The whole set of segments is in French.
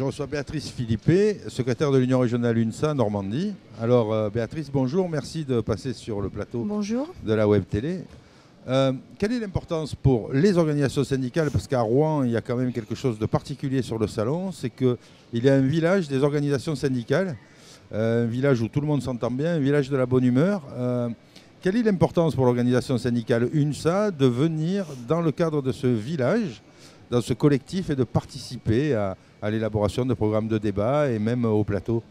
reçois Béatrice Philippé, secrétaire de l'Union régionale UNSA Normandie. Alors Béatrice, bonjour, merci de passer sur le plateau Bonjour. de la Web Télé. Quelle est l'importance pour les organisations syndicales? Parce qu'à Rouen, il y a quand même quelque chose de particulier sur le salon, c'est qu'il y a un village des organisations syndicales, un village où tout le monde s'entend bien, un village de la bonne humeur. Quelle est l'importance pour l'organisation syndicale UNSA de venir dans le cadre de ce village, dans ce collectif, et de participer à l'élaboration de programmes de débat et même au plateau?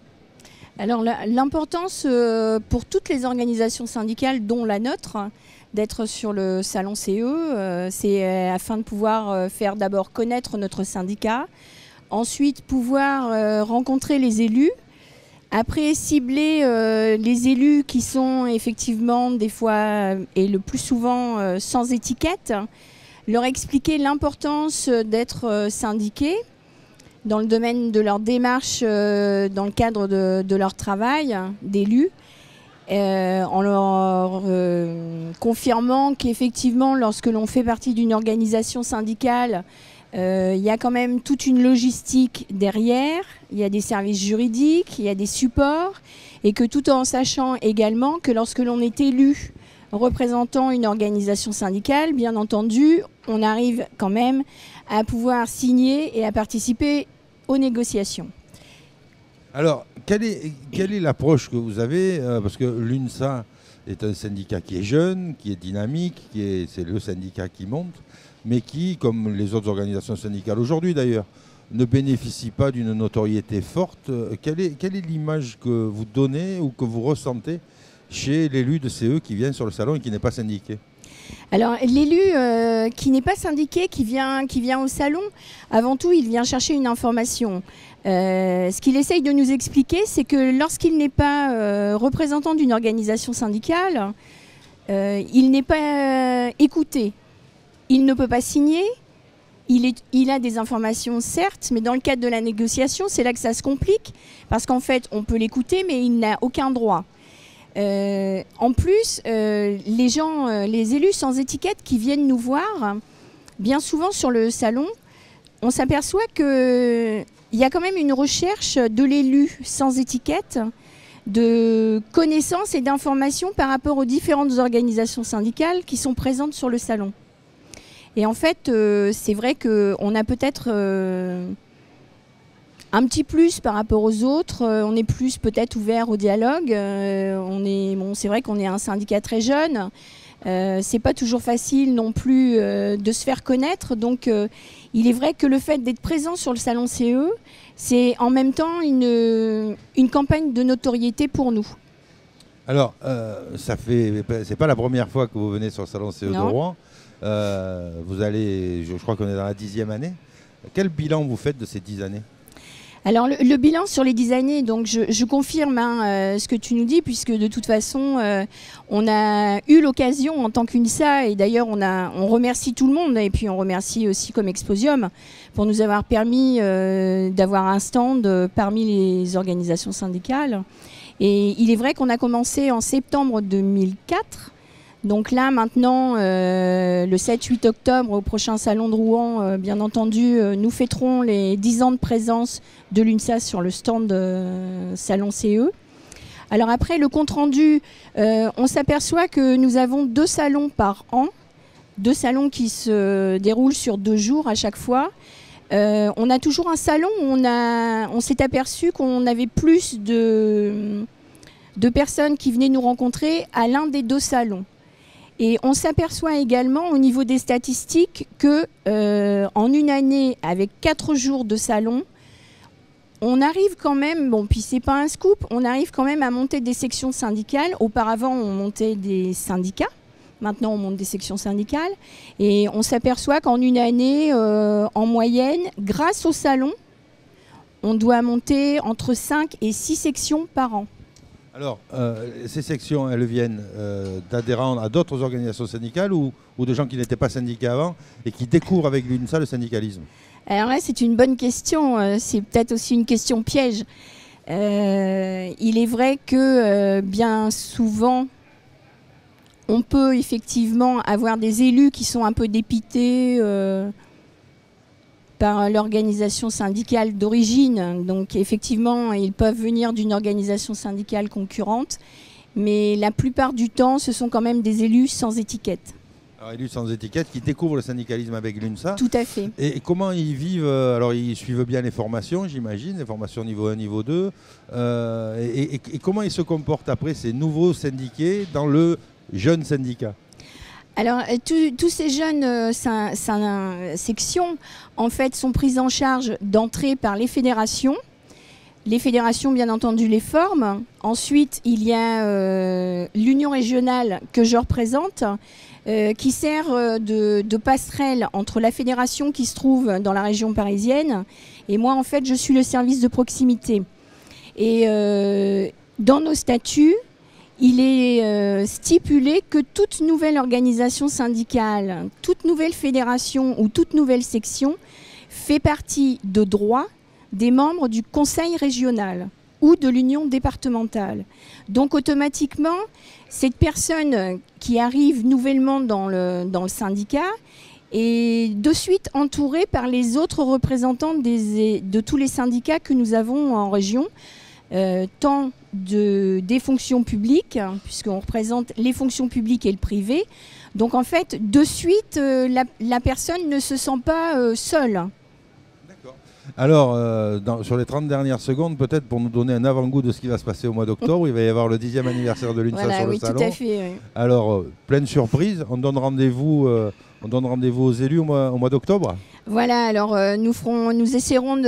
Alors l'importance pour toutes les organisations syndicales, dont la nôtre, d'être sur le salon CE, c'est afin de pouvoir faire d'abord connaître notre syndicat, ensuite pouvoir rencontrer les élus, après cibler les élus qui sont effectivement des fois et le plus souvent sans étiquette, leur expliquer l'importance d'être syndiqués dans le domaine de leur démarche, dans le cadre de leur travail d'élus, en leur confirmant qu'effectivement, lorsque l'on fait partie d'une organisation syndicale, il y a quand même toute une logistique derrière, il y a des services juridiques, il y a des supports, et que tout en sachant également que lorsque l'on est élu représentant une organisation syndicale, bien entendu, on arrive quand même à pouvoir signer et à participer aux négociations. Alors, quelle est l'approche que vous avez? Parce que l'UNSA est un syndicat qui est jeune, qui est dynamique, c'est le syndicat qui monte, mais qui, comme les autres organisations syndicales aujourd'hui d'ailleurs, ne bénéficie pas d'une notoriété forte. Quelle est l'image que vous donnez ou que vous ressentez chez l'élu de CE qui vient sur le salon et qui n'est pas syndiqué? Alors l'élu qui n'est pas syndiqué, qui vient au salon, avant tout il vient chercher une information. Ce qu'il essaye de nous expliquer, c'est que lorsqu'il n'est pas représentant d'une organisation syndicale, il n'est pas écouté. Il ne peut pas signer, il a des informations certes, mais dans le cadre de la négociation, c'est là que ça se complique, parce qu'en fait on peut l'écouter, mais il n'a aucun droit. En plus, les élus sans étiquette qui viennent nous voir, bien souvent sur le salon, on s'aperçoit qu'il y a quand même une recherche de l'élu sans étiquette, de connaissances et d'informations par rapport aux différentes organisations syndicales qui sont présentes sur le salon. Et en fait, c'est vrai qu'on a peut-être un petit plus par rapport aux autres, on est plus peut-être ouvert au dialogue, c'est vrai qu'on est un syndicat très jeune, c'est pas toujours facile non plus de se faire connaître, donc il est vrai que le fait d'être présent sur le salon CE, c'est en même temps une campagne de notoriété pour nous. Alors, c'est pas la première fois que vous venez sur le salon CE de Rouen, vous allez, je crois qu'on est dans la 10e année. Quel bilan vous faites de ces 10 années? Alors le bilan sur les 10 années, donc je confirme ce que tu nous dis, puisque de toute façon on a eu l'occasion en tant qu'UNSA, et d'ailleurs on remercie tout le monde, et puis on remercie aussi comme Exposium pour nous avoir permis d'avoir un stand parmi les organisations syndicales. Et il est vrai qu'on a commencé en septembre 2004. Donc là, maintenant, le 7-8 octobre, au prochain salon de Rouen, bien entendu, nous fêterons les 10 ans de présence de l'UNSA sur le stand salon CE. Alors après, le compte-rendu, on s'aperçoit que nous avons 2 salons par an, 2 salons qui se déroulent sur 2 jours à chaque fois. On a toujours un salon où on s'est aperçu qu'on avait plus de personnes qui venaient nous rencontrer à l'un des 2 salons. Et on s'aperçoit également au niveau des statistiques que en une année, avec 4 jours de salon, on arrive quand même, bon puis c'est pas un scoop, on arrive quand même à monter des sections syndicales. Auparavant on montait des syndicats, maintenant on monte des sections syndicales. Et on s'aperçoit qu'en une année, en moyenne, grâce au salon, on doit monter entre 5 et 6 sections par an. Alors, ces sections, elles viennent d'adhérents à d'autres organisations syndicales ou de gens qui n'étaient pas syndiqués avant et qui découvrent avec l'UNSA le syndicalisme? Alors là, c'est une bonne question. C'est peut-être aussi une question piège. Il est vrai que bien souvent, on peut effectivement avoir des élus qui sont un peu dépités par l'organisation syndicale d'origine. Donc effectivement, ils peuvent venir d'une organisation syndicale concurrente, mais la plupart du temps, ce sont quand même des élus sans étiquette. Alors, élus sans étiquette qui découvrent le syndicalisme avec l'UNSA. Tout à fait. Et comment ils vivent? Alors ils suivent bien les formations, j'imagine, les formations niveau 1, niveau 2. Et comment ils se comportent après, ces nouveaux syndiqués, dans le jeune syndicat? Alors, tous ces jeunes sections, en fait, sont prises en charge d'entrée par les fédérations. Les fédérations, bien entendu, les forment. Ensuite, il y a l'union régionale que je représente, qui sert de passerelle entre la fédération qui se trouve dans la région parisienne et moi, en fait, je suis le service de proximité. Et dans nos statuts, il est stipulé que toute nouvelle organisation syndicale, toute nouvelle fédération ou toute nouvelle section fait partie de droit des membres du conseil régional ou de l'union départementale. Donc automatiquement, cette personne qui arrive nouvellement dans le syndicat est de suite entourée par les autres représentants de tous les syndicats que nous avons en région, tant des fonctions publiques, puisqu'on représente les fonctions publiques et le privé. Donc en fait, de suite, la personne ne se sent pas seule. Alors, sur les 30 dernières secondes, peut-être pour nous donner un avant-goût de ce qui va se passer au mois d'octobre, il va y avoir le 10e anniversaire de l'UNSA sur le salon. Tout à fait, oui. Alors, pleine surprise, on donne rendez-vous aux élus au mois d'octobre. Voilà, alors nous essaierons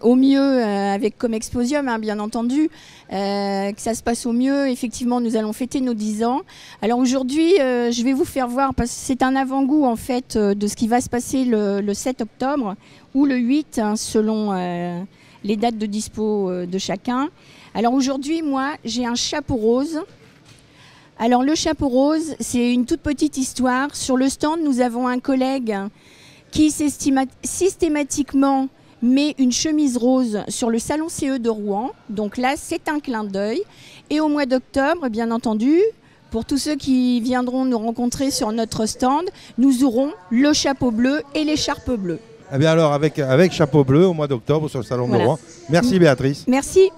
au mieux, avec Comexposium, bien entendu, que ça se passe au mieux. Effectivement, nous allons fêter nos 10 ans. Alors aujourd'hui, je vais vous faire voir, parce que c'est un avant-goût en fait de ce qui va se passer le 7 octobre ou le 8, selon les dates de dispo de chacun. Alors aujourd'hui, moi, j'ai un chapeau rose. Alors le chapeau rose, c'est une toute petite histoire. Sur le stand, nous avons un collègue qui systématiquement met une chemise rose sur le salon CE de Rouen. Donc là, c'est un clin d'œil. Et au mois d'octobre, bien entendu, pour tous ceux qui viendront nous rencontrer sur notre stand, nous aurons le chapeau bleu et l'écharpe bleue. Eh bien alors, avec chapeau bleu au mois d'octobre sur le salon de Rouen. Merci Béatrice. Merci.